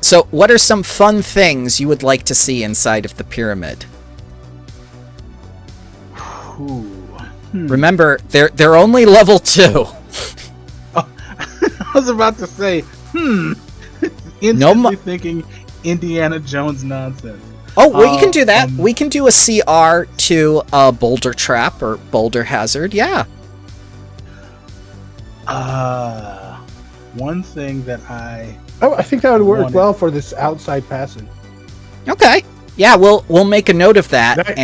So, what are some fun things you would like to see inside of the pyramid? Remember, they're only level 2. Oh, I was about to say, instantly thinking Indiana Jones nonsense. Oh, well, you can do that. We can do a CR to a boulder trap or boulder hazard, yeah. One thing that I think that would work well for this outside passage. Okay. Yeah, we'll make a note of that.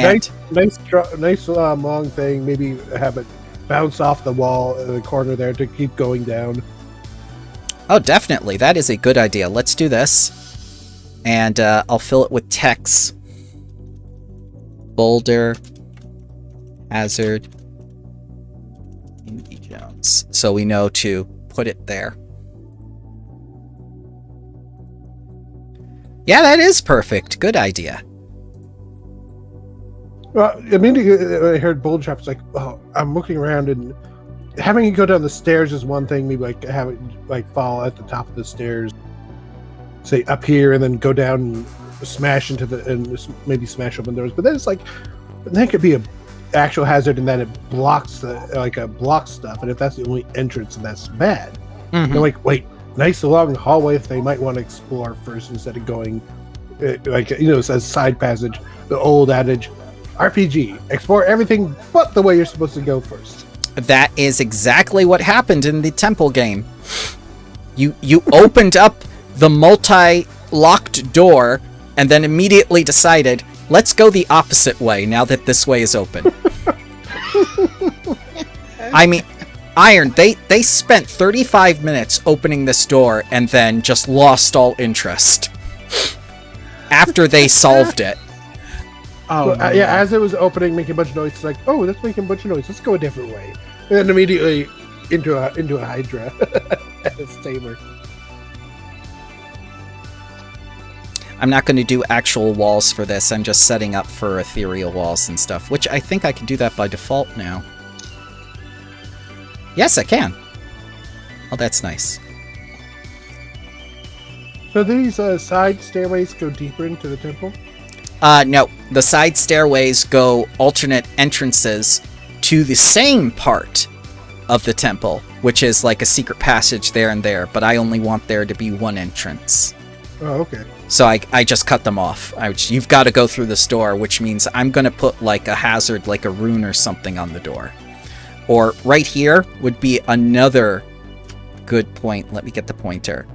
Nice long thing. Maybe have it bounce off the wall in the corner there to keep going down. Oh, definitely. That is a good idea. Let's do this. And I'll fill it with text. Boulder. Hazard. Indy Jones. So we know to put it there. Yeah, that is perfect. Good idea. Well, immediately when I heard boulder trap, it's like, oh, I'm looking around and having it go down the stairs is one thing. Maybe like have it like fall at the top of the stairs, say up here, and then go down and smash into and maybe smash open doors. But then it's like that could be a actual hazard, and then it blocks stuff. And if that's the only entrance, then that's bad. Mm-hmm. They're like, wait, nice long hallway they might want to explore first instead of going as side passage. The old adage, RPG, explore everything but the way you're supposed to go first. That is exactly what happened in the temple game. You opened up the multi-locked door and then immediately decided, let's go the opposite way now that this way is open. I mean, Iron, they spent 35 minutes opening this door and then just lost all interest after they solved it. As it was opening, making a bunch of noise, it's like, oh, that's making a bunch of noise. Let's go a different way. And then immediately into a Hydra as tamer. I'm not going to do actual walls for this. I'm just setting up for ethereal walls and stuff, which I think I can do that by default now. Yes, I can. Oh, that's nice. So these side stairways go deeper into the temple? No. The side stairways go alternate entrances to the same part of the temple, which is like a secret passage there and there, but I only want there to be one entrance. Oh, okay. So I just cut them off. You've got to go through this door, which means I'm going to put like a hazard, like a rune or something on the door. Or right here would be another good point. Let me get the pointer.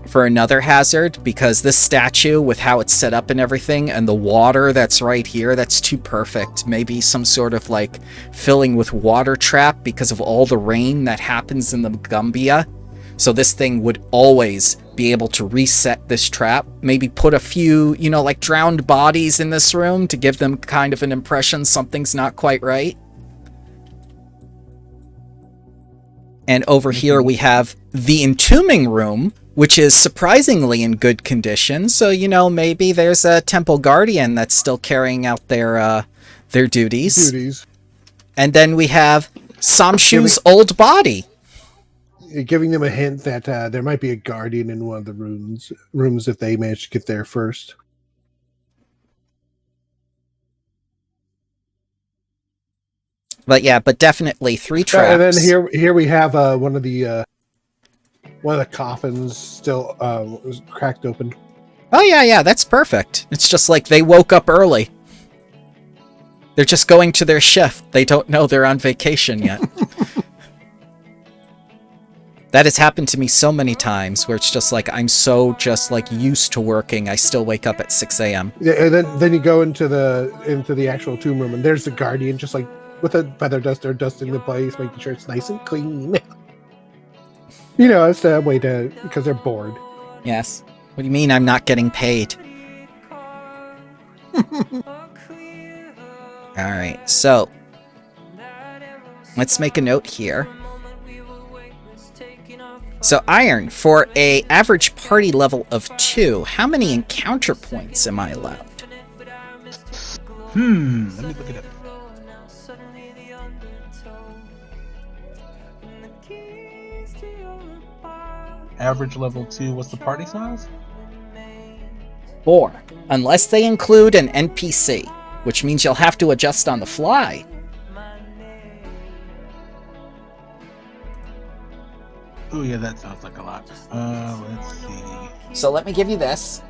For another hazard, because this statue, with how it's set up and everything, and the water that's right here, that's too perfect. Maybe some sort of like filling with water trap because of all the rain that happens in the Gambia. So this thing would always be able to reset this trap. Maybe put a few, like drowned bodies in this room to give them kind of an impression something's not quite right. And over here we have the entombing room, which is surprisingly in good condition. So, maybe there's a temple guardian that's still carrying out their duties. And then we have Samshu's old body. Giving them a hint that there might be a guardian in one of the rooms if they manage to get there first. But definitely 3 traps. And then here we have one of the coffins still was cracked open. Oh yeah, that's perfect. It's just like they woke up early. They're just going to their shift. They don't know they're on vacation yet. That has happened to me so many times where it's just like I'm so just like used to working. I still wake up at 6 a.m. Yeah, and then you go into the actual tomb room, and there's the guardian just like with a feather duster dusting the place, making sure it's nice and clean. It's a way because they're bored. Yes. What do you mean I'm not getting paid? Alright, so let's make a note here. So Iron, for a average party level of 2, how many encounter points am I allowed? Let me look it up. Average level 2, what's the party size? 4. Unless they include an NPC, which means you'll have to adjust on the fly. Oh yeah, that sounds like a lot. Let's see. So let me give you this,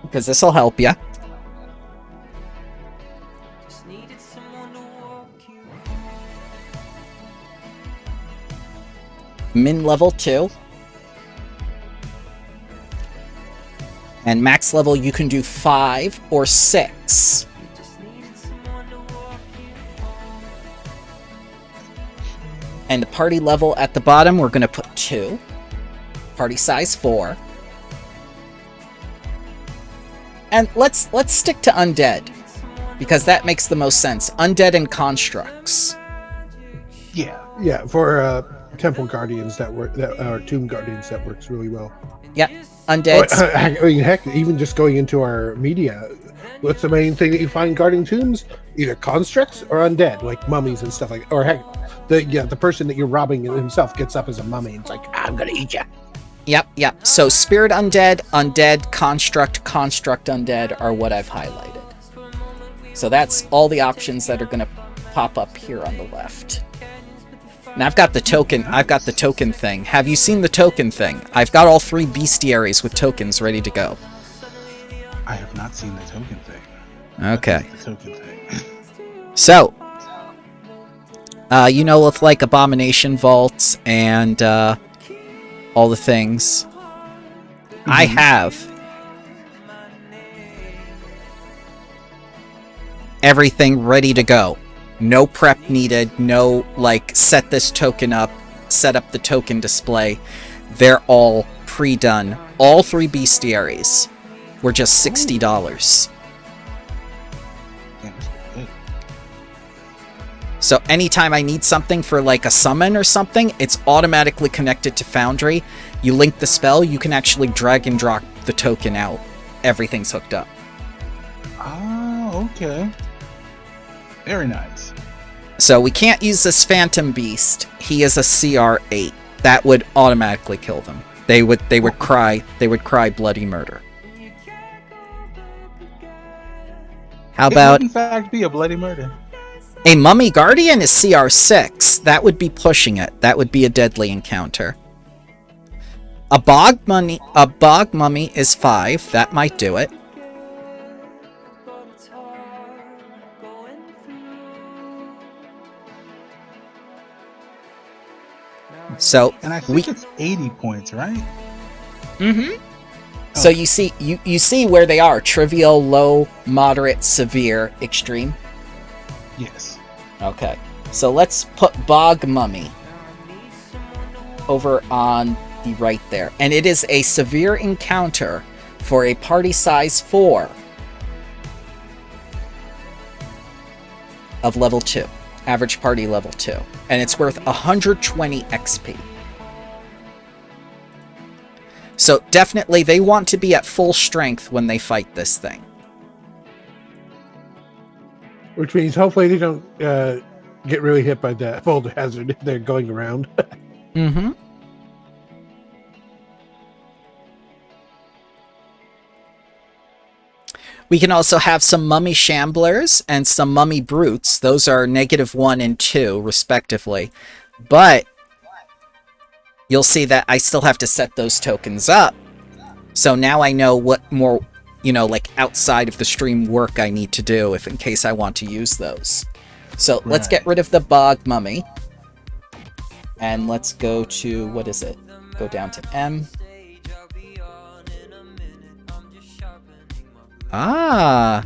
because this will help you. Min level 2. And max level you can do 5 or 6. And the party level at the bottom, we're going to put 2. Party size 4. And let's stick to undead, because that makes the most sense. Undead and constructs. Yeah, for temple guardians or tomb guardians, that works really well. Yep, undead. I mean, heck, even just going into our media, what's the main thing that you find guarding tombs? Either constructs or undead, like mummies and stuff like that. Or heck, the person that you're robbing himself gets up as a mummy and it's like, I'm gonna eat you. Yep. So spirit undead, undead, construct, undead are what I've highlighted. So that's all the options that are going to pop up here on the left. Now I've got the token thing. Have you seen the token thing? I've got all 3 bestiaries with tokens ready to go. I have not seen the token thing. Okay. The token thing. So, with like abomination vaults and all the things, I have everything ready to go. No prep needed, no set this token up, set up the token display. They're all pre-done. All 3 bestiaries were just $60. So anytime I need something for a summon or something, it's automatically connected to Foundry. You link the spell, you can actually drag and drop the token out. Everything's hooked up. Oh, okay. Very nice. So we can't use this Phantom Beast. He is a CR8. That would automatically kill them. They would cry bloody murder. How about... It would in fact be a bloody murder. A Mummy Guardian is CR6. That would be pushing it. That would be a deadly encounter. A Bog Mummy is 5. That might do it. So and I think it's 80 points, right? Mm-hmm. Oh. So you see where they are: trivial, low, moderate, severe, extreme. Yes. Okay, so let's put Bog Mummy over on the right there. And it is a severe encounter for a party size 4 of level 2. Average party level 2. And it's worth 120 XP. So definitely they want to be at full strength when they fight this thing. Which means hopefully they don't get really hit by that boulder hazard if they're going around. Mm-hmm. We can also have some Mummy Shamblers and some Mummy Brutes. Those are -1 and 2, respectively. But you'll see that I still have to set those tokens up. So now I know what more... outside of the stream work I need to do in case I want to use those. So let's get rid of the Bog Mummy. And let's go to, what is it? Go down to M. Ah,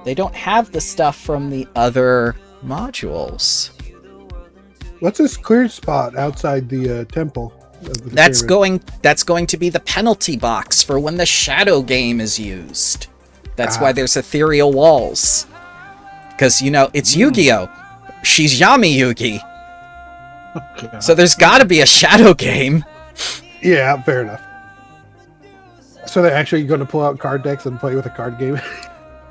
they don't have the stuff from the other modules. What's this cleared spot outside the temple? That's going to be the penalty box for when the shadow game is used. That's why there's ethereal walls. Because, it's Yu-Gi-Oh! She's Yami Yugi. Okay. So there's gotta be a shadow game. Yeah, fair enough. So they're actually going to pull out card decks and play with a card game?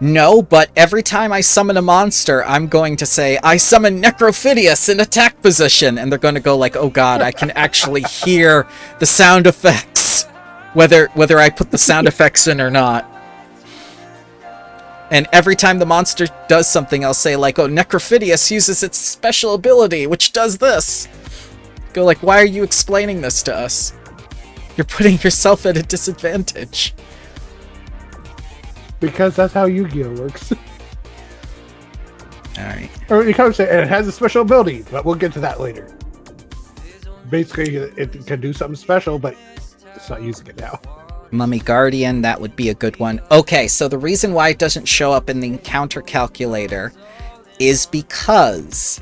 No, but every time I summon a monster, I'm going to say, I summon Necrophidius in attack position, and they're going to go like, oh god, I can actually hear the sound effects, whether I put the sound effects in or not. And every time the monster does something, I'll say like, oh, Necrophidius uses its special ability, which does this. Go like, why are you explaining this to us? You're putting yourself at a disadvantage. Because that's how Yu-Gi-Oh works. Alright. Or you kind of say, and it has a special ability, but we'll get to that later. Basically, it can do something special, but it's not using it now. Mummy Guardian, that would be a good one. Okay, so the reason why it doesn't show up in the encounter calculator is because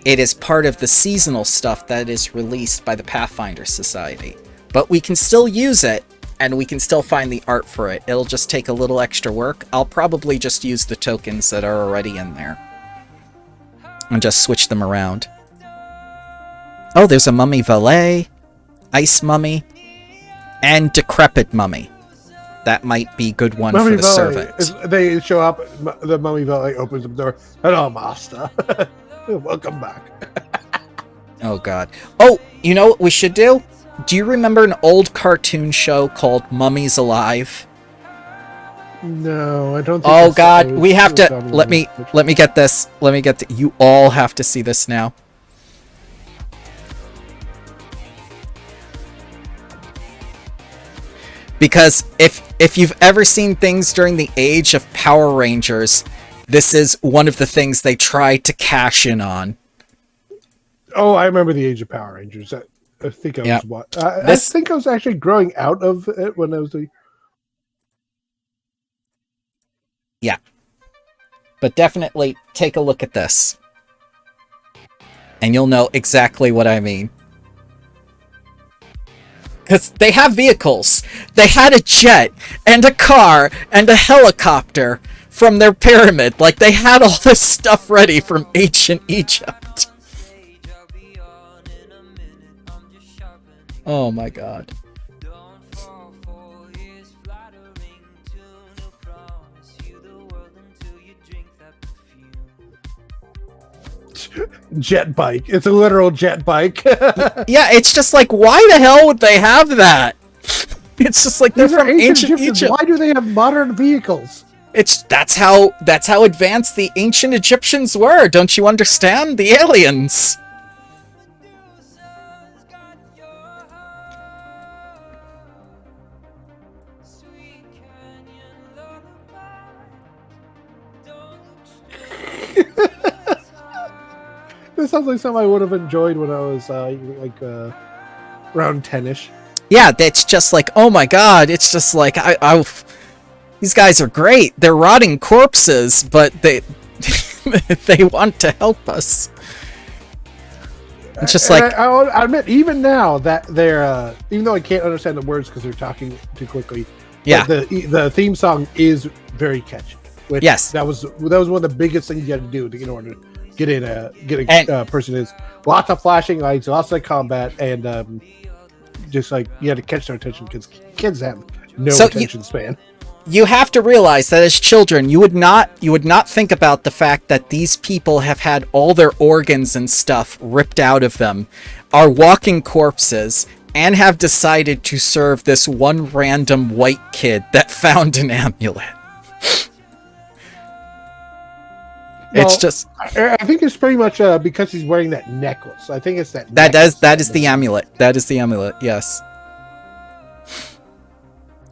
it is part of the seasonal stuff that is released by the Pathfinder Society. But we can still use it, and we can still find the art for it. It'll just take a little extra work. I'll probably just use the tokens that are already in there. And just switch them around. Oh, there's a Mummy Valet, Ice Mummy, and Decrepit Mummy. That might be a good one Mummy for the Valet, servant. they show up, the Mummy Valet opens the door. Hello, Master. Welcome back. Oh, God. Oh, you know what we should do? Do you remember an old cartoon show called Mummies Alive? No, I don't think Oh, God, we have to... Zombie Let me Mummy. get this. Let me get... You all have to see this now. Because if you've ever seen things during the age of Power Rangers, this is one of the things they tried to cash in on. Oh, I remember the Age of Power Rangers. I think I was what? I think I was actually growing out of it when I was the... Yeah. But definitely take a look at this. And you'll know exactly what I mean. Because they have vehicles. They had a jet, and a car, and a helicopter from their pyramid. Like, they had all this stuff ready from ancient Egypt. Oh my god. Jet bike. It's a literal jet bike. Yeah, it's just like, why the hell would they have that? It's just like they're These are from ancient Egypt. Why do they have modern vehicles? That's how advanced the ancient Egyptians were. Don't you understand? The aliens. This sounds like something I would have enjoyed when I was around 10ish. Yeah, it's just like, oh my god, it's just like, these guys are great. They're rotting corpses, but they they want to help us. It's just like... I admit, even now, that they're... even though I can't understand the words because they're talking too quickly, yeah, the theme song is very catchy. Which, yes. That was one of the biggest things you had to do in order to get a person is lots of flashing lights, lots of combat, and just like you had to catch their attention because kids have no attention span. You have to realize that as children, you would not think about the fact that these people have had all their organs and stuff ripped out of them, are walking corpses, and have decided to serve this one random white kid that found an amulet. It's just... I think it's pretty much because he's wearing that necklace. I think it's that is the amulet. That is the amulet, yes.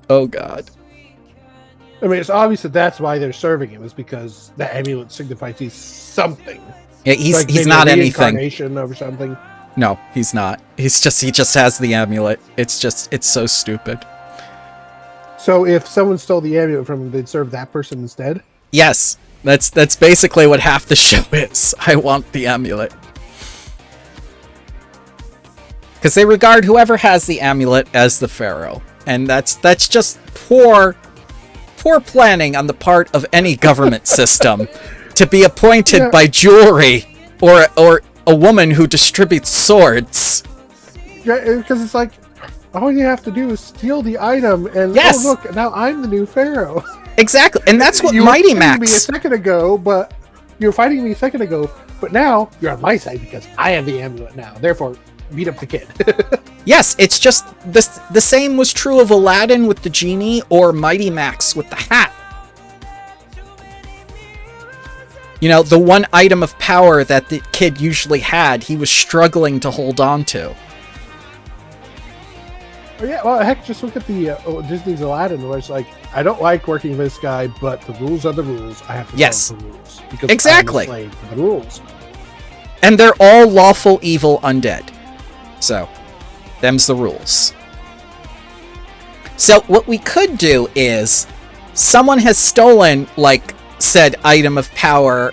Oh, God. I mean, it's obvious that that's why they're serving him, is because the amulet signifies he's something. Yeah, he's not anything. Or something. No, he's not. He just has the amulet. It's so stupid. So if someone stole the amulet from him, they'd serve that person instead? Yes. That's basically what half the show is. I want the amulet. Because they regard whoever has the amulet as the pharaoh. And that's just poor planning on the part of any government system to be appointed by jewelry or a woman who distributes swords. Yeah, because it's like, all you have to do is steal the item, and yes! Oh look, now I'm the new pharaoh. Exactly, and that's what you Mighty were Max. Me a second ago, but you were fighting me a second ago, but now you're on my side because I have the amulet now. Therefore, beat up the kid. Yes, it's just the same was true of Aladdin with the genie or Mighty Max with the hat. You know, the one item of power that the kid usually had, he was struggling to hold on to. Oh, yeah, well, heck, just look at the Disney's Aladdin, where it's like, I don't like working with this guy, but the rules are the rules. I have to follow the rules. Because exactly. I'm a slave to the rules. And they're all lawful evil undead. So, them's the rules. So, what we could do is, someone has stolen, like, said item of power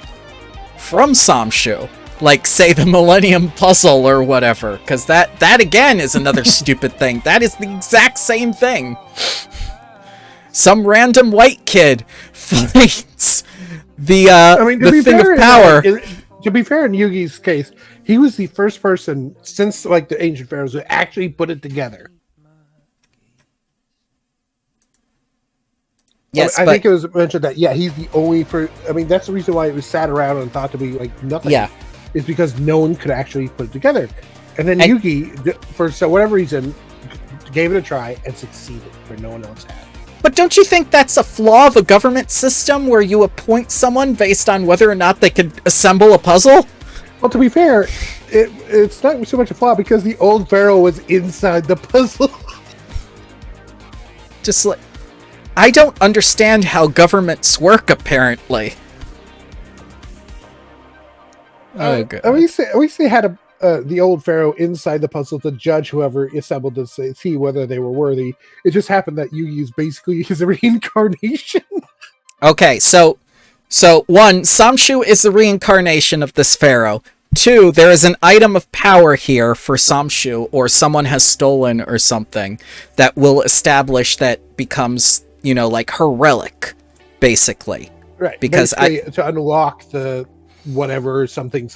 from Samshu. Like, say, the Millennium Puzzle or whatever. Because that again, is another stupid thing. That is the exact same thing. Some random white kid finds the thing of power. To be fair, in Yugi's case, he was the first person since, like, the ancient pharaohs who actually put it together. Yes, I think it was mentioned that, yeah, he's the only I mean, that's the reason why it was sat around and thought to be, like, nothing. Yeah. Is because no one could actually put it together. And then Yugi, for whatever reason, gave it a try and succeeded where no one else had. But don't you think that's a flaw of a government system where you appoint someone based on whether or not they could assemble a puzzle? Well, to be fair, it's not so much a flaw because the old pharaoh was inside the puzzle. Just like... I don't understand how governments work, apparently. Oh, good. At least they had the old pharaoh inside the puzzle to judge whoever assembled to see whether they were worthy. It just happened that Yugi is basically his reincarnation. Okay, so one, Samshu is the reincarnation of this pharaoh. Two, there is an item of power here for Samshu, or someone has stolen or something, that will establish that becomes, you know, like her relic, basically. Right. Because to unlock the whatever something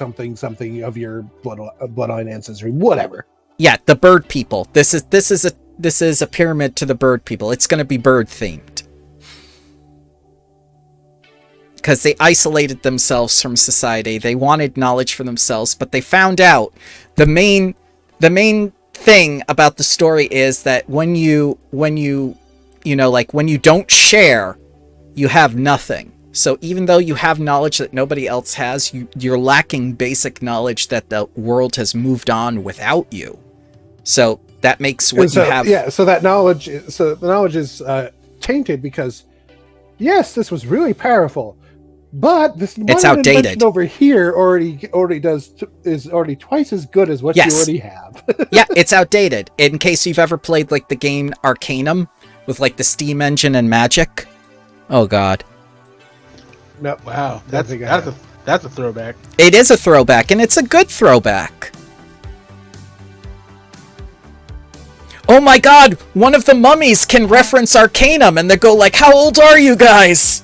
of your bloodline ancestry, whatever. Yeah, the bird people. This is a pyramid to the bird people. It's going to be bird themed. Because they isolated themselves from society. They wanted knowledge for themselves, but they found out the main thing about the story is that when you don't share, you have nothing. So even though you have knowledge that nobody else has, you're lacking basic knowledge that the world has moved on without you. So that makes what you have... Yeah, so the knowledge is tainted because, yes, this was really powerful, but this it's outdated over here is already twice as good as what you already have. Yeah, it's outdated. In case you've ever played like the game Arcanum with like the Steam engine and magic. Oh god. No, wow, that's a throwback. It is a throwback, and it's a good throwback. Oh my god, one of the mummies can reference Arcanum, and they go like, "How old are you guys?"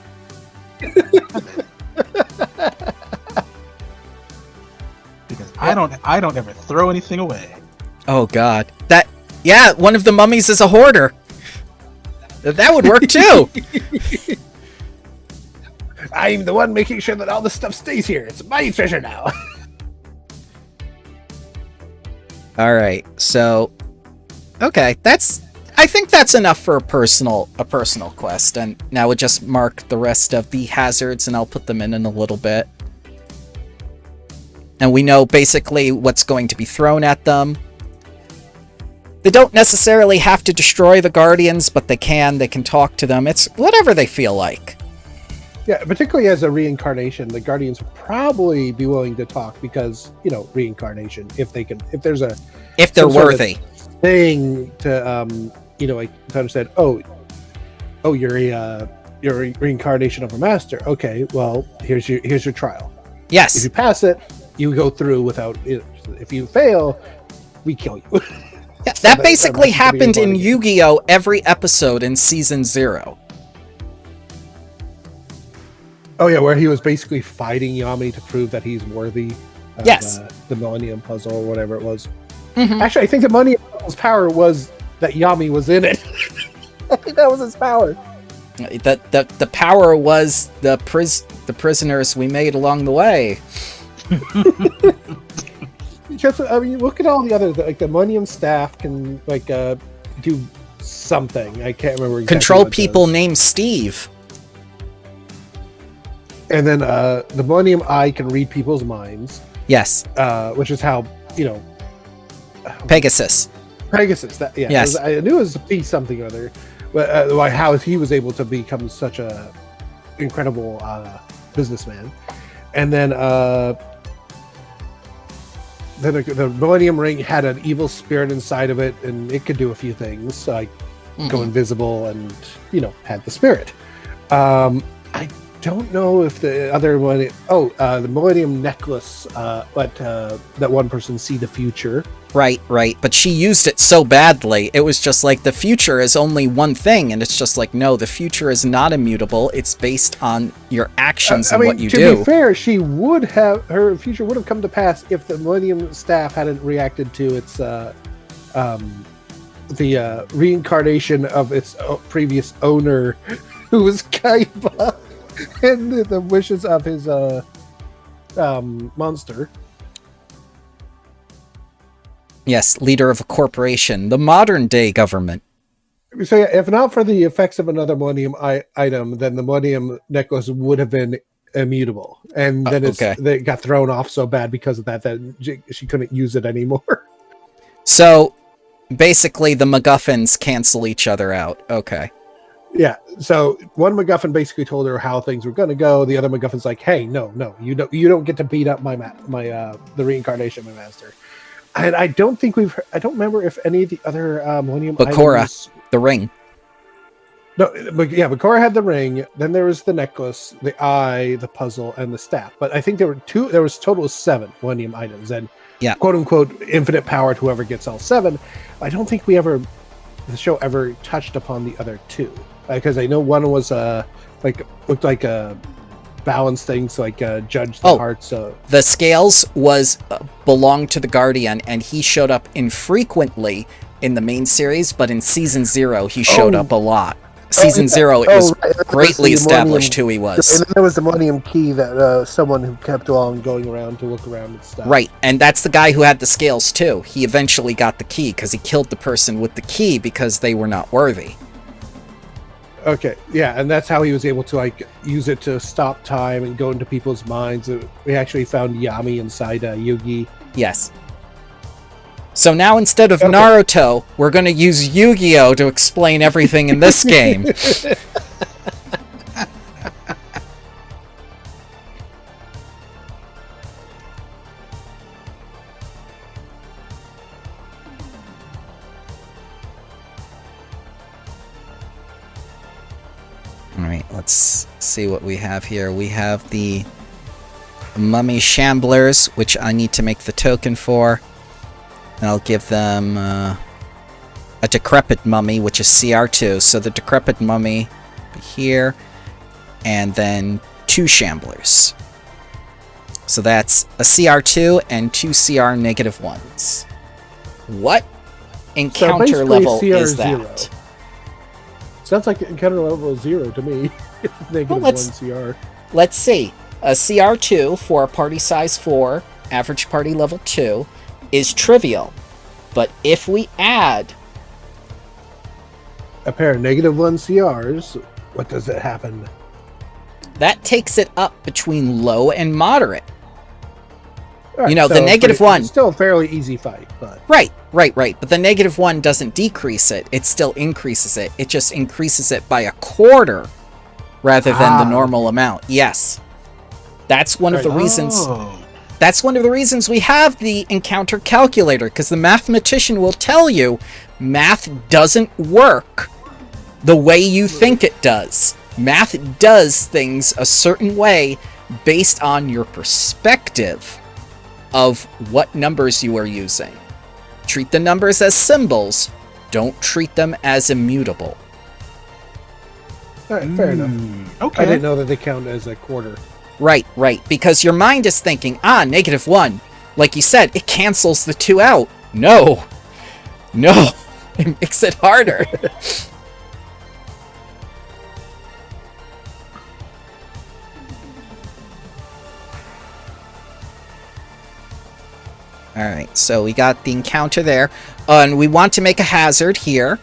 Because I don't ever throw anything away. Oh god, yeah, one of the mummies is a hoarder. That would work too. I'm the one making sure that all this stuff stays here. It's my treasure now. All right, so okay, I think that's enough for a personal quest, and now we'll just mark the rest of the hazards, and I'll put them in a little bit. And we know basically what's going to be thrown at them. They don't necessarily have to destroy the Guardians, but they can talk to them. It's whatever they feel like. Yeah, particularly as a reincarnation, the Guardians would probably be willing to talk because, you know, reincarnation, if they're worthy thing to, like to understand, oh, you're a reincarnation of a master. Okay, well, here's your trial. Yes. If you pass it, you go through without it. If you fail, we kill you. Yeah, so that basically happened in Yu-Gi-Oh! Every episode in Season 0. Oh yeah, where he was basically fighting Yami to prove that he's worthy of the Millennium Puzzle or whatever it was. Mm-hmm. Actually, I think the Millennium Puzzle's power was that Yami was in it. I think that was his power. The power was the prisoners we made along the way. Because I mean, look at all the other the Millennium Staff can do something. I can't remember exactly. Control people named Steve. And then the Millennium Eye can read people's minds. Yes. Which is how, Pegasus. Pegasus. That, yeah. Yes. I knew it was a P something or other, but how he was able to become such a incredible businessman. And then the Millennium Ring had an evil spirit inside of it, and it could do a few things, like go invisible and, had the spirit. I don't know if the other one... the Millennium Necklace let that one person see the future. Right. But she used it so badly. It was just like, the future is only one thing, and it's just like, no, the future is not immutable. It's based on your actions and what you do. To be fair, her future would have come to pass if the Millennium staff hadn't reacted to its the reincarnation of its previous owner, who was Kaiba, and the wishes of his monster. Yes, leader of a corporation, the modern day government. So yeah, if not for the effects of another Millennium item, then the Millennium Necklace would have been immutable, and then they got thrown off so bad because of that she couldn't use it anymore. So basically, the MacGuffins cancel each other out. Okay. Yeah. So one MacGuffin basically told her how things were going to go. The other MacGuffin's like, "Hey, no, you don't get to beat up the reincarnation of my master." And I don't think I don't remember if any of the other Millennium items... the ring. No, but yeah, Bakura had the ring. Then there was the necklace, the eye, the puzzle, and the staff. But I think there was a total of 7 Millennium items, and quote unquote infinite power to whoever gets all 7. I don't think the show ever touched upon the other 2, because I know one was looked like a balance thing, so judge the heart. So the scales belonged to the Guardian, and he showed up infrequently in the main series, but in season 0 he showed up a lot. Season 0, it was greatly established who he was. And then there was the Millennium Key that someone who kept on going around to look around and stuff. Right, and that's the guy who had the scales too. He eventually got the key because he killed the person with the key because they were not worthy. Okay, yeah, and that's how he was able to use it to stop time and go into people's minds. We actually found Yami inside Yugi. Yes. So now instead of Naruto, we're going to use Yu-Gi-Oh! To explain everything in this game. Alright, let's see what we have here. We have the Mummy Shamblers, which I need to make the token for. And I'll give them a Decrepit Mummy, which is CR2. So the Decrepit Mummy here, and then 2 Shamblers. So that's a CR2 and 2 CR -1s. What encounter level is that? Sounds like encounter level 0 to me. -1 CR. Let's see. A CR2 for a party size 4, average party level 2, is trivial. But if we add a pair of -1 CRs, what does it happen? That takes it up between low and moderate. Right, the -1... It's still a fairly easy fight, but... Right. But the -1 doesn't decrease it. It still increases it. It just increases it by a quarter rather than the normal amount. Yes. That's one of the reasons... That's one of the reasons we have the encounter calculator, because the mathematician will tell you math doesn't work the way you think it does. Math does things a certain way based on your perspective of what numbers you are using. Treat the numbers as symbols. Don't treat them as immutable. All right, fair enough. Okay. I didn't know that they count as a quarter. Right, because your mind is thinking, -1. Like you said, it cancels the 2 out. No, it makes it harder. Alright, so we got the encounter there. And we want to make a hazard here.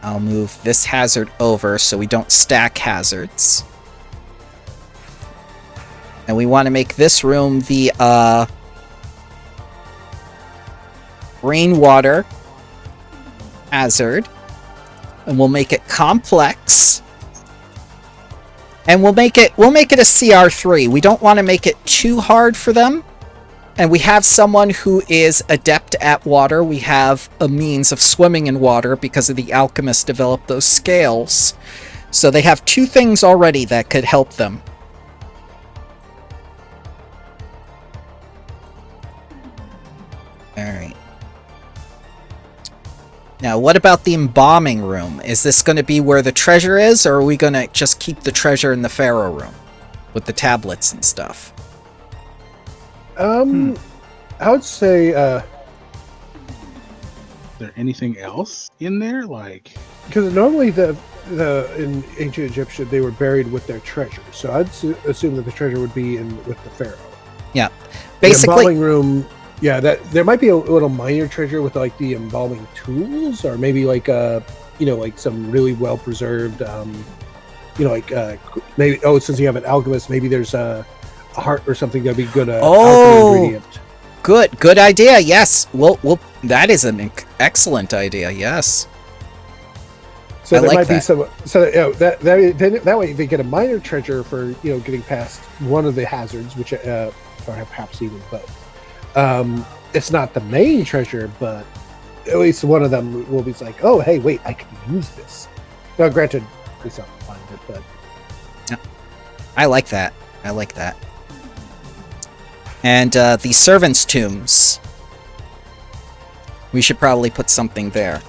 I'll move this hazard over so we don't stack hazards. And we want to make this room the rainwater hazard. And we'll make it complex. And we'll make it a CR3. We don't want to make it too hard for them. And we have someone who is adept at water. We have a means of swimming in water because of the alchemist developed those scales. So they have 2 things already that could help them. Alright. Now, what about the embalming room? Is this going to be where the treasure is, or are we going to just keep the treasure in the pharaoh room with the tablets and stuff? I would say, Is there anything else in there? Like, because normally the in ancient Egyptian they were buried with their treasure, so I'd assume that the treasure would be with the pharaoh. Yeah, The basically. embalming room. Yeah, that there might be a little minor treasure with like the embalming tools, or maybe like like some really well preserved, maybe since you have an alchemist, maybe there's a heart or something that'd be good. Alchemy ingredient. Good idea. Yes, we'll that is an excellent idea. Yes. So I there like might be that. some. So that way they get a minor treasure for getting past one of the hazards, which or perhaps even both. It's not the main treasure, but at least one of them will be like, oh, hey, wait, I can use this. Now, granted, we still have to find it, but I like that. And the servants' tombs. We should probably put something there.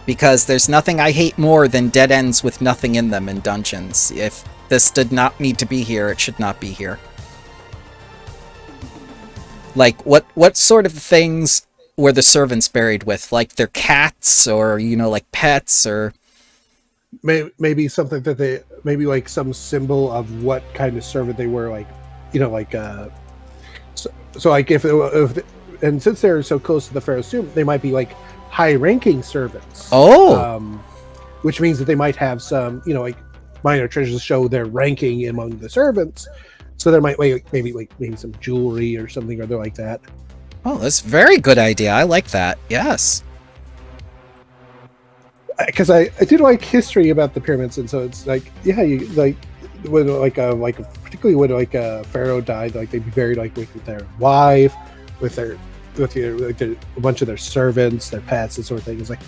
Because there's nothing I hate more than dead ends with nothing in them in dungeons. If this did not need to be here, it should not be here. Like, what sort of things were the servants buried with? Like their cats, or, like pets, or... maybe something that maybe like some symbol of what kind of servant they were, like, so like if and since they're so close to the pharaoh's tomb, they might be like high-ranking servants. Oh! Which means that they might have some, like minor treasures to show their ranking among the servants. So there might maybe some jewelry or something other like that. Oh, that's a very good idea. I like that. Yes. Because I do like history about the pyramids, and so it's like, yeah, you like when particularly when a pharaoh died, like they'd be buried like with their wife, with a bunch of their servants, their pets, and sort of thing. It's like,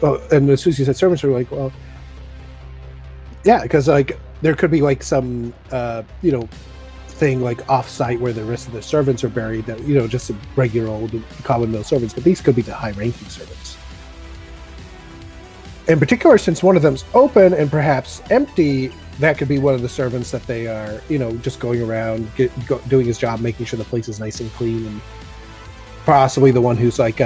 well, and as soon as you said servants, are like, well, yeah, because like there could be like some thing like off-site where the rest of the servants are buried, that just regular old common mill servants, but these could be the high-ranking servants. In particular, since one of them's open and perhaps empty, that could be one of the servants that they are, just going around doing his job, making sure the place is nice and clean, and possibly the one who's like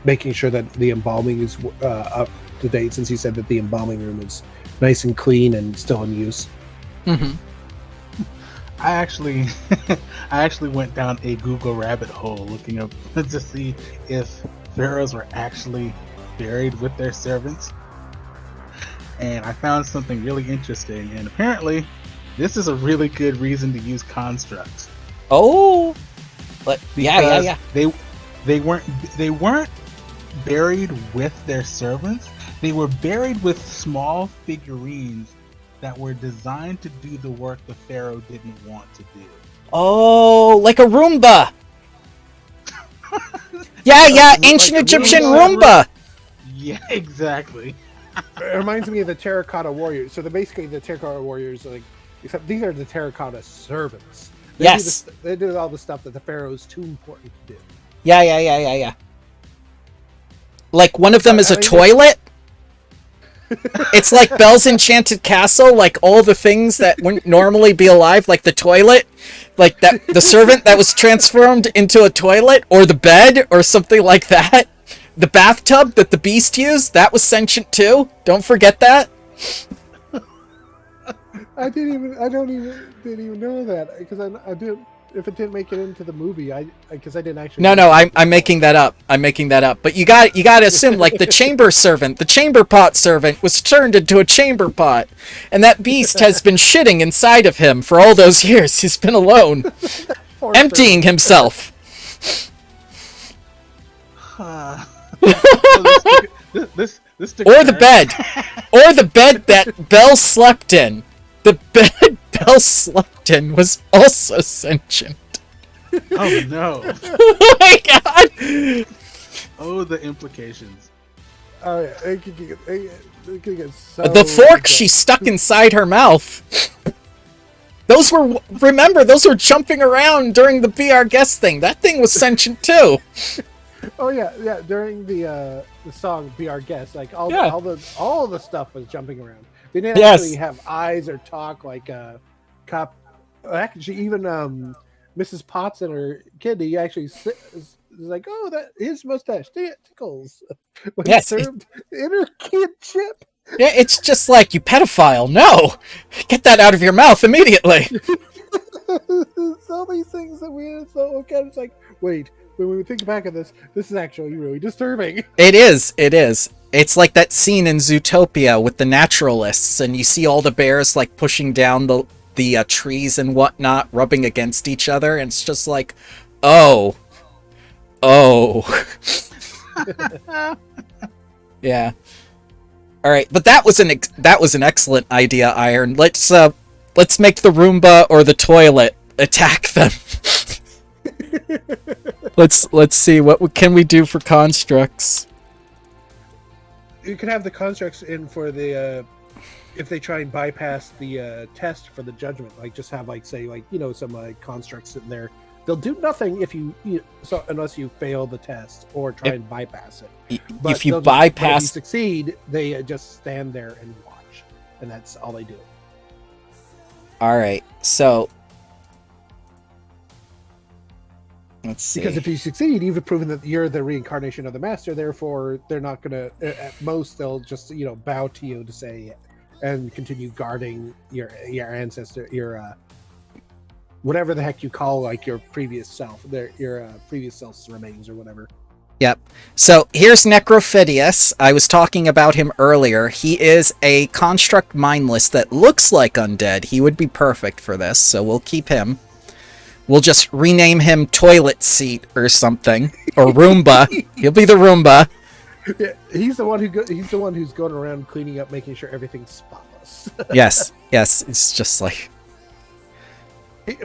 making sure that the embalming is up to date, since he said that the embalming room is nice and clean and still in use. Mm-hmm. I actually went down a Google rabbit hole looking up to see if pharaohs were actually buried with their servants, and I found something really interesting. And apparently, this is a really good reason to use constructs. Oh, but yeah. They weren't buried with their servants. They were buried with small figurines that were designed to do the work the pharaoh didn't want to do. Oh, like a Roomba. Yeah, ancient like Egyptian Roomba. Roomba. Yeah, exactly. It reminds me of the terracotta warriors. So basically the terracotta warriors, like, except these are the terracotta servants. Yes. They do all the stuff that the pharaoh's too important to do. Yeah. Like one of them is a toilet. It's like Belle's Enchanted Castle, like all the things that wouldn't normally be alive, like the toilet, like that the servant that was transformed into a toilet, or the bed, or something like that. The bathtub that the beast used, that was sentient too. Don't forget that. I didn't even know that, because I didn't. if it didn't make it into the movie, because I didn't actually. No, I'm making that up. I'm making that up. But you got to assume like the chamber servant, the chamber pot servant was turned into a chamber pot, and that beast has been shitting inside of him for all those years. He's been alone, emptying himself. Or the bed that Belle slept in. The bed Belle slept in was also sentient. Oh no! Oh my god! Oh, the implications. Oh yeah, it could get so. The fork she stuck inside her mouth. Those were jumping around during the Be Our Guest thing. That thing was sentient too. Oh yeah. During the song "Be Our Guest," like all the stuff was jumping around. They didn't actually have eyes or talk like cop. Actually, even Mrs. Potts and her kid, he actually is like, "Oh, that his mustache tickles." When he served in her kid chip. Yeah, it's just like, you pedophile. No, get that out of your mouth immediately. All these things that we so okay. It's like, wait. When we think back at this is actually really disturbing. It is. It's like that scene in Zootopia with the naturalists, and you see all the bears like pushing down the trees and whatnot, rubbing against each other, and it's just like, oh. Yeah. All right, but that was an excellent idea, Iron. Let's make the Roomba or the toilet attack them. Let's see, what can we do for constructs? You can have the constructs in for the if they try and bypass the test for the judgment, like just have like say like some constructs sitting there. They'll do nothing if unless you fail the test or try and bypass it. But if you succeed, they just stand there and watch, and that's all they do. All right, so let's see. Because if you succeed, you've proven that you're the reincarnation of the master. Therefore, they're not gonna. At most, they'll just bow to you to say, and continue guarding your ancestor, your whatever the heck you call like your previous self, your previous self's remains or whatever. Yep. So here's Necrophidius. I was talking about him earlier. He is a construct mindless that looks like undead. He would be perfect for this, so we'll keep him. We'll just rename him Toilet Seat or something, or Roomba. He'll be the Roomba. Yeah, he's the one who's going around cleaning up, making sure everything's spotless. Yes. It's just like.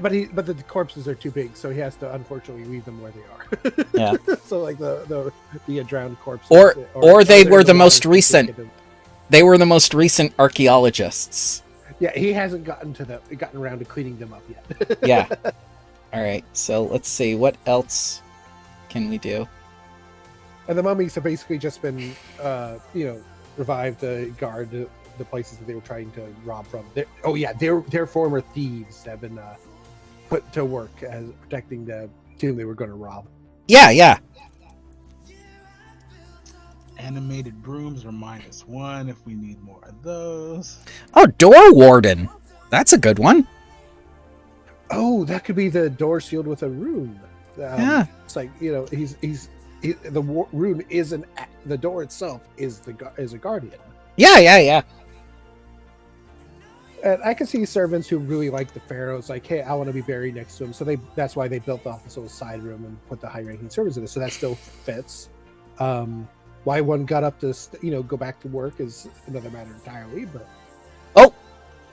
But the corpses are too big, so he has to unfortunately leave them where they are. Yeah. So like the drowned corpses, or they were the most recent. They were the most recent archaeologists. Yeah, he hasn't gotten around to cleaning them up yet. Yeah. All right, so let's see, what else can we do? And the mummies have basically just been, revived to guard the places that they were trying to rob from. Their former thieves have been put to work as protecting the tomb they were going to rob. Yeah. Animated brooms are -1 if we need more of those. Oh, Door Warden. That's a good one. Oh, that could be the door sealed with a rune. Yeah. It's like, the rune isn't the door itself is a guardian. Yeah. And I can see servants who really like the pharaohs, like, hey, I want to be buried next to him. So that's why they built off this little side room and put the high-ranking servants in it. So that still fits. Why one got up to go back to work is another matter entirely. But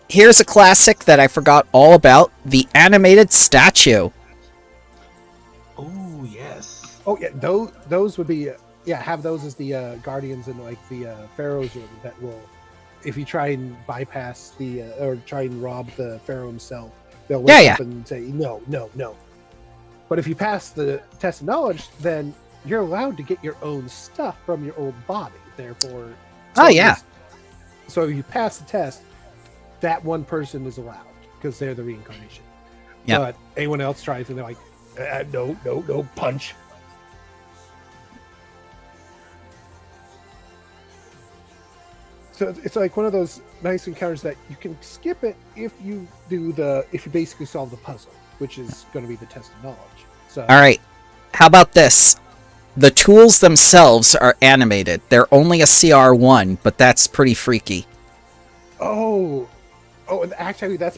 here's a classic that I forgot all about: the animated statue. Oh yes. Oh yeah, those would be have those as the guardians in like the pharaoh's room that will. If you try and bypass or try and rob the pharaoh himself, they'll wake up and say, no. But if you pass the test of knowledge, then you're allowed to get your own stuff from your old body. Therefore, so if you pass the test, that one person is allowed because they're the reincarnation. Yeah. But anyone else tries and they're like, no, punch. So it's like one of those nice encounters that you can skip it if you basically solve the puzzle, which is going to be the test of knowledge. So, All right. How about this? The tools themselves are animated. They're only a CR1, but that's pretty freaky. Oh, and actually, that's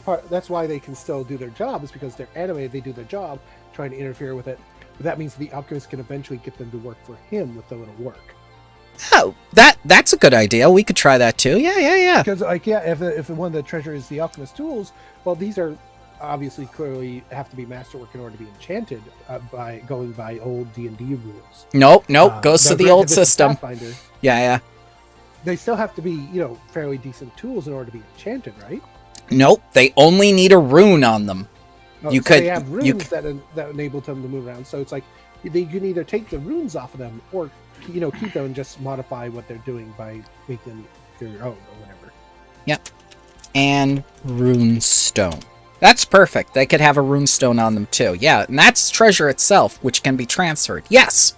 why they can still do their job, is because they're animated. They do their job, trying to interfere with it. But that means the alchemist can eventually get them to work for him with the little work. Oh, that's a good idea. We could try that too. Yeah. Because, if one of the treasure is the alchemist tools, well, these are obviously clearly have to be masterwork in order to be enchanted by going by old D&D rules. Nope. Goes to the old system. Yeah. They still have to be, fairly decent tools in order to be enchanted, right? Nope. They only need a rune on them. They have runes that enable them to move around. So it's like you can either take the runes off of them or keep them and just modify what they're doing by making them your own or whatever. Yep. And rune stone. That's perfect. They could have a rune stone on them too. Yeah, and that's treasure itself, which can be transferred. Yes.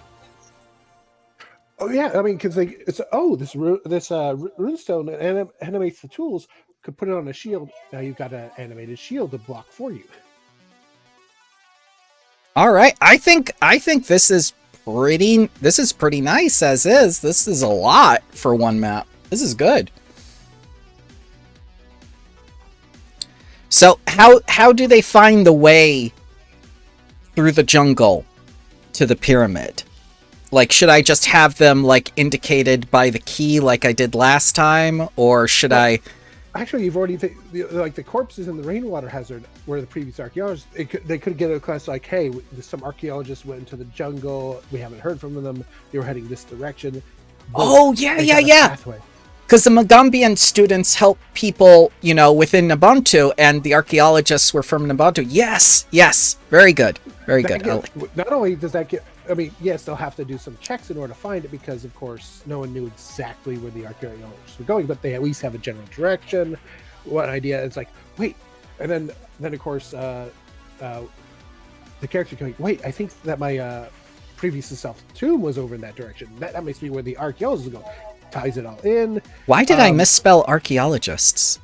Oh yeah, I mean, because this rune stone animates the tools. Could put it on a shield. Now you've got an animated shield to block for you. All right. I think this is pretty nice as is. This is a lot for one map. This is good. So how do they find the way through the jungle to the pyramid? Like, should I just have them indicated by the key like I did last time, or should I? Actually, you've already the corpses in the rainwater hazard where the previous archaeologists they could get a class hey, some archaeologists went into the jungle. We haven't heard from them. They were heading this direction. Boom, oh yeah. Because the Magambian students help people, within Ubuntu, and the archaeologists were from Ubuntu. Yes. Very good. Not only does that get... I mean, yes, they'll have to do some checks in order to find it because, of course, no one knew exactly where the archaeologists were going, but they at least have a general direction, one idea. It's like, wait. And then of course, the character going, wait, I think that my previous self tomb was over in that direction. That must be where the archaeologists go. Ties it all in. Why did I misspell archaeologists?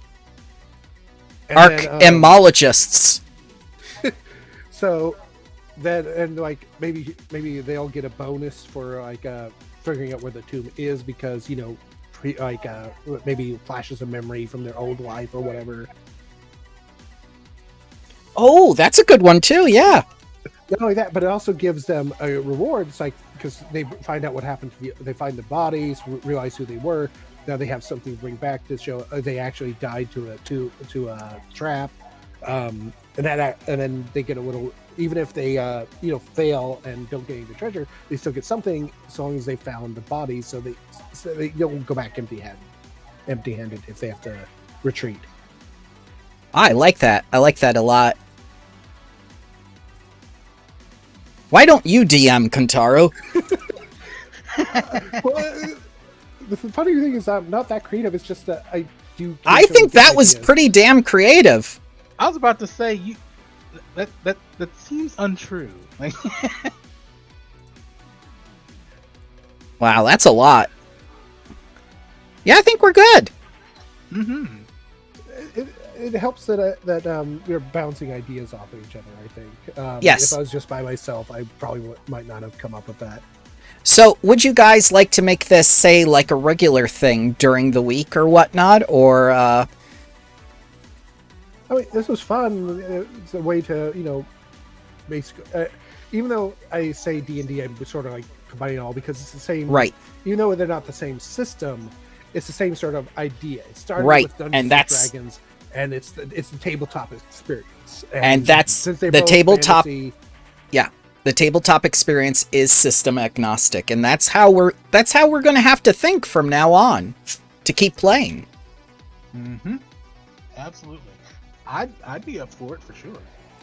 Archaeologists. So then, and maybe they'll get a bonus for figuring out where the tomb is because maybe flashes of memory from their old life or whatever. Oh, that's a good one too. Yeah. Not only that, but it also gives them a reward. It's because they find out what happened they find the bodies, realize who they were. Now they have something to bring back to show they actually died to a trap, and then they get a little. Even if they fail and don't get any of the treasure, they still get something as long as they found the bodies. So they don't go back empty-handed if they have to retreat. I like that. I like that a lot. Why don't you DM, Kantaro? Well, the funny thing is I'm not that creative. It's just that I do. I think that was pretty damn creative. I was about to say that seems untrue. Wow, that's a lot. Yeah, I think we're good. Mm-hmm. It helps that we're bouncing ideas off of each other, I think. Yes. If I was just by myself, I probably might not have come up with that. So, would you guys like to make this, say, like a regular thing during the week or whatnot? Or, I mean, this was fun. It's a way to, basically... even though I say D&D, I'm sort of combining it all because it's the same... Right. Even though they're not the same system, it's the same sort of idea. It started with Dungeons and Dragons... And it's the tabletop experience, and that's the tabletop. Fantasy, yeah, the tabletop experience is system agnostic, and that's how we're going to have to think from now on to keep playing. Mm-hmm. Absolutely, I'd be up for it for sure.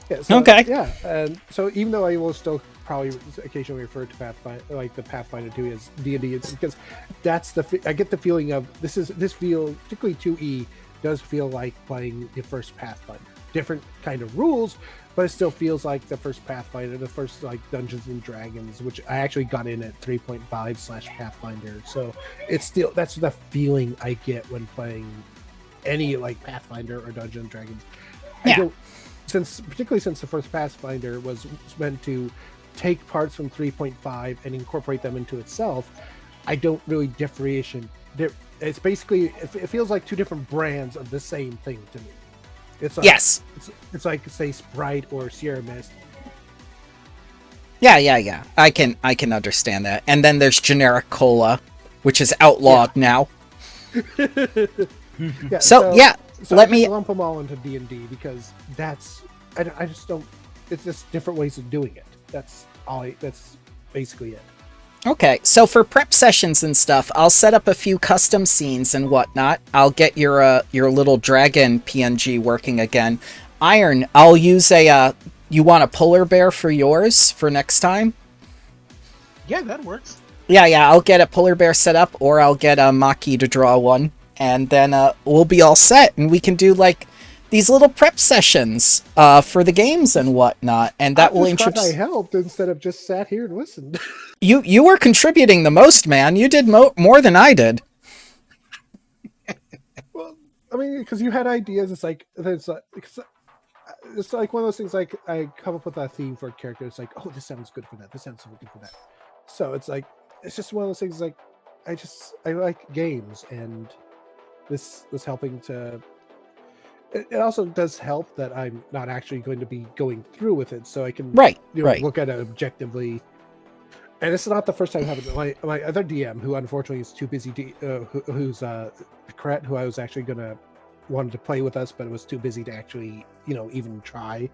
Yeah, so, okay. Yeah, and so even though I will still probably occasionally refer to Pathfinder, the Pathfinder 2 as D&D, it's because that's I get the feeling of this feel particularly 2E. Does feel like playing the first Pathfinder. Different kind of rules, but it still feels like the first Pathfinder, the first Dungeons and Dragons, which I actually got in at 3.5/Pathfinder. So it's still, that's the feeling I get when playing any Pathfinder or Dungeons and Dragons. Yeah. particularly since the first Pathfinder was meant to take parts from 3.5 and incorporate them into itself, I don't really differentiate. It's basically, it feels like two different brands of the same thing to me. It's like, Yes. It's like, say, Sprite or Sierra Mist. Yeah. I can understand that. And then there's generic cola, which is outlawed now. Yeah, So let me lump them all into D&D because I just don't. It's just different ways of doing it. That's basically it. Okay, so for prep sessions and stuff, I'll set up a few custom scenes and whatnot. I'll get your little dragon PNG working again. Iron, I'll use you want a polar bear for yours for next time? Yeah, that works. Yeah, I'll get a polar bear set up, or I'll get a Maki to draw one, and then we'll be all set, and we can do like these little prep sessions for the games and whatnot, and that will introduce. I helped instead of just sat here and listened. You were contributing the most, man. You did more than I did. Well, I mean, because you had ideas. It's like one of those things. Like I come up with a theme for a character. It's like, oh, this sounds good for that. This sounds good for that. So it's just one of those things. Like I like games, and this was helping to. It also does help that I'm not actually going to be going through with it, so I can look at it objectively. And it's not the first time having my other DM, who unfortunately is too busy, who's Kret, who I was actually wanted to play with us, but it was too busy to actually even try.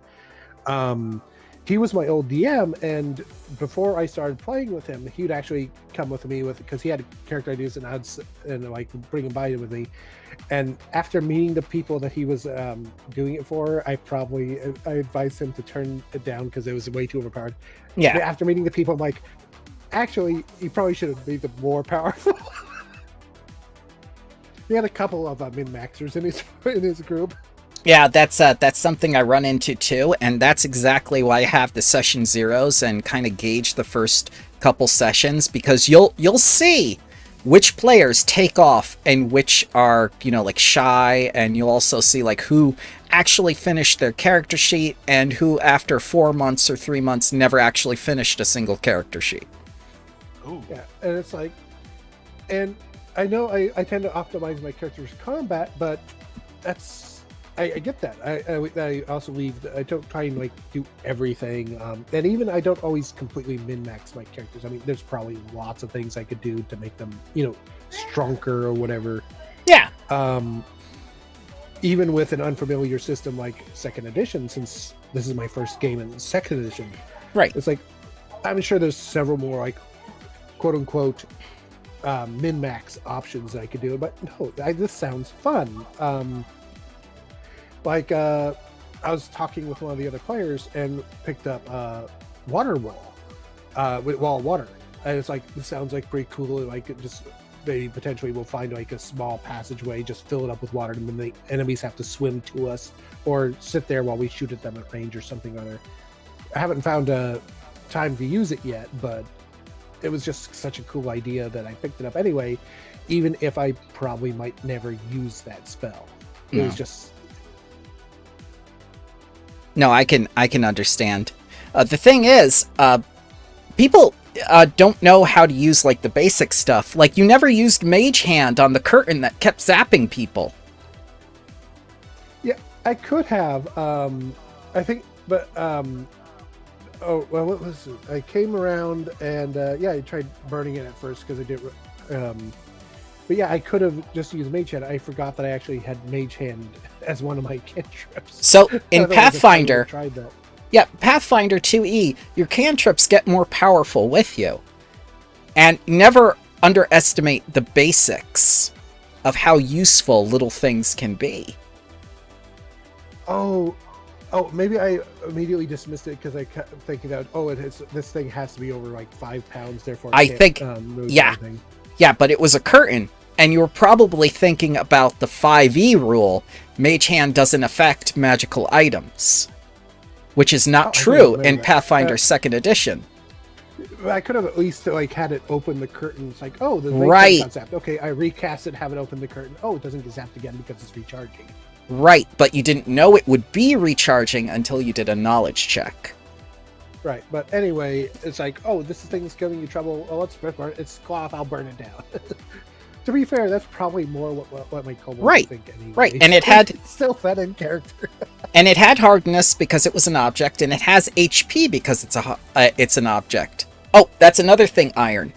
He was my old DM, and before I started playing with him, he'd actually come with me because he had character ideas, and I'd bring him by with me. And after meeting the people that he was doing it for, I advised him to turn it down because it was way too overpowered. Yeah. But after meeting the people, I'm like, actually, you probably should have made them more powerful. He had a couple of min-maxers in his group. Yeah, that's something I run into too, and that's exactly why I have the session zeros and kind of gauge the first couple sessions, because you'll see which players take off and which are like shy, and you'll also see like who actually finished their character sheet and who after 4 months or 3 months never actually finished a single character sheet. Ooh. Yeah, and it's like, and I know I tend to optimize my character's combat, but I get that. I also I don't try and do everything, and even I don't always completely min-max my characters. I mean, there's probably lots of things I could do to make them, stronger or whatever. Yeah. Even with an unfamiliar system like second edition, since this is my first game in second edition, right? It's like I'm sure there's several more quote unquote min-max options that I could do, but no, this sounds fun. I was talking with one of the other players and picked up water wall with wall water, and it's like, this sounds like pretty cool. Like, just maybe potentially we'll find a small passageway, just fill it up with water, and then the enemies have to swim to us or sit there while we shoot at them at range or something or other. I haven't found a time to use it yet, but it was just such a cool idea that I picked it up anyway, even if I probably might never use that spell. It was just. No, I can understand. The thing is, people don't know how to use the basic stuff. Like, you never used Mage Hand on the curtain that kept zapping people. Yeah, I could have. I think, but oh well, what was it? I came around and I tried burning it at first because I didn't. But yeah, I could have just used Mage Hand. I forgot that I actually had Mage Hand as one of my cantrips. So in Pathfinder, tried that. Yeah, Pathfinder 2e, your cantrips get more powerful with you. And never underestimate the basics of how useful little things can be. Oh, maybe I immediately dismissed it because I kept thinking that, this thing has to be over 5 pounds, therefore I think, yeah, but it was a curtain, and you were probably thinking about the 5e rule. Mage Hand doesn't affect magical items, which is not true in Pathfinder 2nd Edition. I could have at least had it open the curtain. It's the Mage Hand got zapped. Okay, I recast it, have it open the curtain. Oh, it doesn't get zapped again because it's recharging. Right, but you didn't know it would be recharging until you did a knowledge check. Right, but anyway, it's like, oh, this thing's giving you trouble. Oh, let's burn it. It's cloth. I'll burn it down. To be fair, that's probably more what my kobold Right, think anyway. right, and it had it's still fed in character. and it had hardness because it was an object, and it has HP because it's an object. Oh, that's another thing, Iron.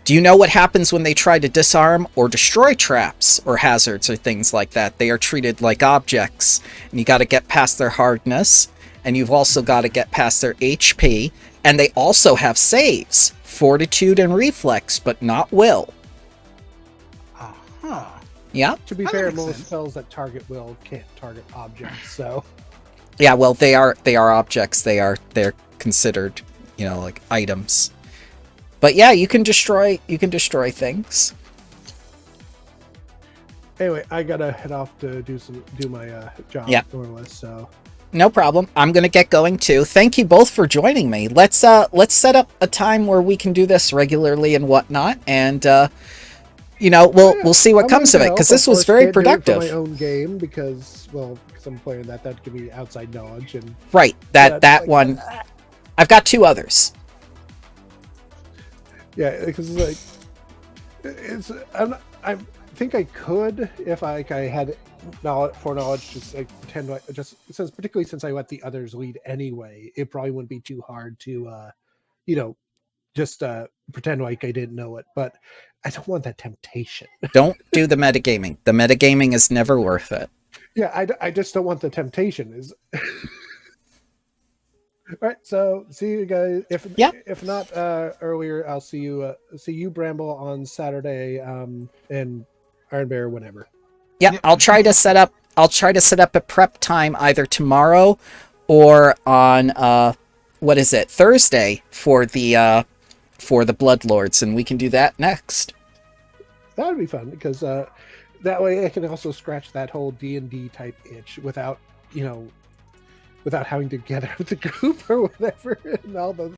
Do you know what happens when they try to disarm or destroy traps or hazards or things like that? They are treated like objects, and you got to get past their hardness, and you've also got to get past their HP, and they also have saves, fortitude and reflex, but not will. Uh-huh. Yeah? To be That fair, makes most sense. spells that target will can't target objects, so Yeah, well, they are objects. They're considered, like items. But yeah, you can destroy things. anyway, I gotta head off to do my job, Yeah. more or less. So No problem. I'm gonna get going too. Thank you both for joining me. Let's set up a time where we can do this regularly and whatnot, and we'll see what I'm comes of willing it, to because help. this Of was course, very can't do it for productive. my own game because I'm playing that give me outside knowledge and Right. That one. I've got 2 others. yeah, because it's I think I could if I had foreknowledge, just like pretend particularly since I let the others lead anyway, it probably wouldn't be too hard to just pretend like I didn't know it, but I don't want that temptation. Don't do the metagaming. The metagaming is never worth it. Yeah, I just don't want the temptation. Is all right. So see you guys. If not earlier, I'll see you Bramble on Saturday. And Iron Bear whenever. Yeah, Yep. I'll try to set up a prep time either tomorrow or on Thursday for the Bloodlords, and we can do that next. That would be fun because that way I can also scratch that whole D&D type itch without having to get out of the group or whatever and all those